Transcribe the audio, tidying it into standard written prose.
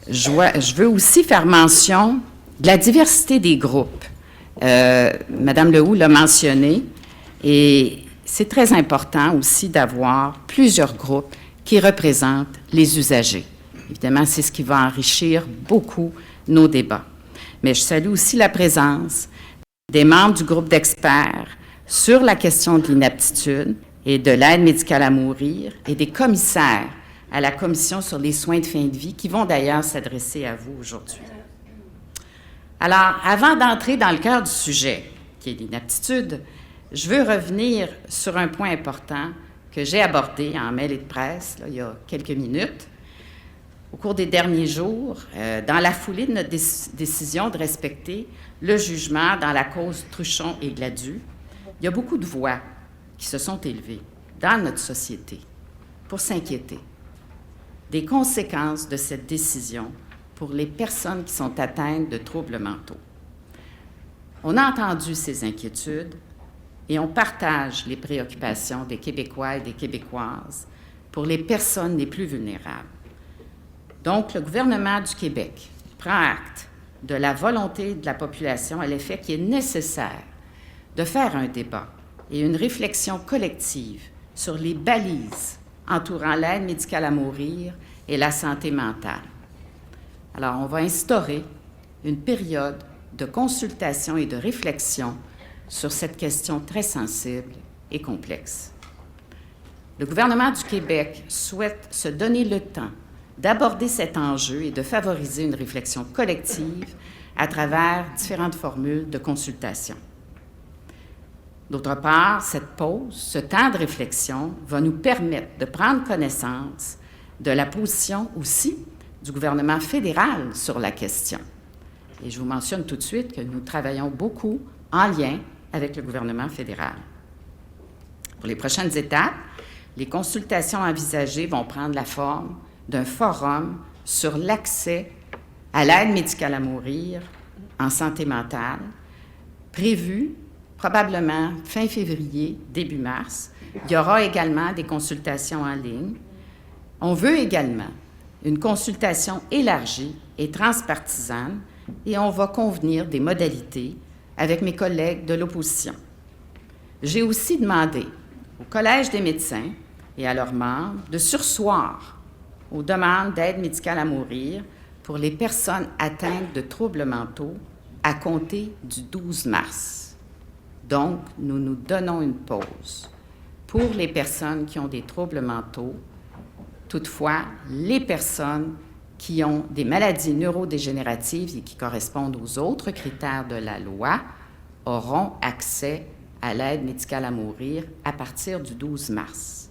Je veux aussi faire mention de la diversité des groupes. Madame Lehoux l'a mentionné, et c'est très important aussi d'avoir plusieurs groupes qui représentent les usagers. Évidemment, c'est ce qui va enrichir beaucoup nos débats. Mais je salue aussi la présence des membres du groupe d'experts sur la question de l'inaptitude et de l'aide médicale à mourir et des commissaires à la Commission sur les soins de fin de vie qui vont d'ailleurs s'adresser à vous aujourd'hui. Alors, avant d'entrer dans le cœur du sujet, qui est l'inaptitude, je veux revenir sur un point important que j'ai abordé en mêlée de presse il y a quelques minutes. Au cours des derniers jours, dans la foulée de notre décision de respecter le jugement dans la cause Truchon et Gladue, il y a beaucoup de voix qui se sont élevées dans notre société pour s'inquiéter des conséquences de cette décision pour les personnes qui sont atteintes de troubles mentaux. On a entendu ces inquiétudes et on partage les préoccupations des Québécois et des Québécoises pour les personnes les plus vulnérables. Donc, le gouvernement du Québec prend acte de la volonté de la population à l'effet qu'il est nécessaire de faire un débat et une réflexion collective sur les balises entourant l'aide médicale à mourir et la santé mentale. Alors, on va instaurer une période de consultation et de réflexion sur cette question très sensible et complexe. Le gouvernement du Québec souhaite se donner le temps d'aborder cet enjeu et de favoriser une réflexion collective à travers différentes formules de consultation. D'autre part, cette pause, ce temps de réflexion, va nous permettre de prendre connaissance de la position aussi du gouvernement fédéral sur la question. Et je vous mentionne tout de suite que nous travaillons beaucoup en lien avec le gouvernement fédéral. Pour les prochaines étapes, les consultations envisagées vont prendre la forme d'un forum sur l'accès à l'aide médicale à mourir en santé mentale, prévu probablement fin février, début mars. Il y aura également des consultations en ligne. On veut également une consultation élargie et transpartisane et on va convenir des modalités avec mes collègues de l'opposition. J'ai aussi demandé au Collège des médecins et à leurs membres de surseoir aux demandes d'aide médicale à mourir pour les personnes atteintes de troubles mentaux à compter du 12 mars. Donc, nous nous donnons une pause pour les personnes qui ont des troubles mentaux. Toutefois, les personnes qui ont des maladies neurodégénératives et qui correspondent aux autres critères de la loi auront accès à l'aide médicale à mourir à partir du 12 mars.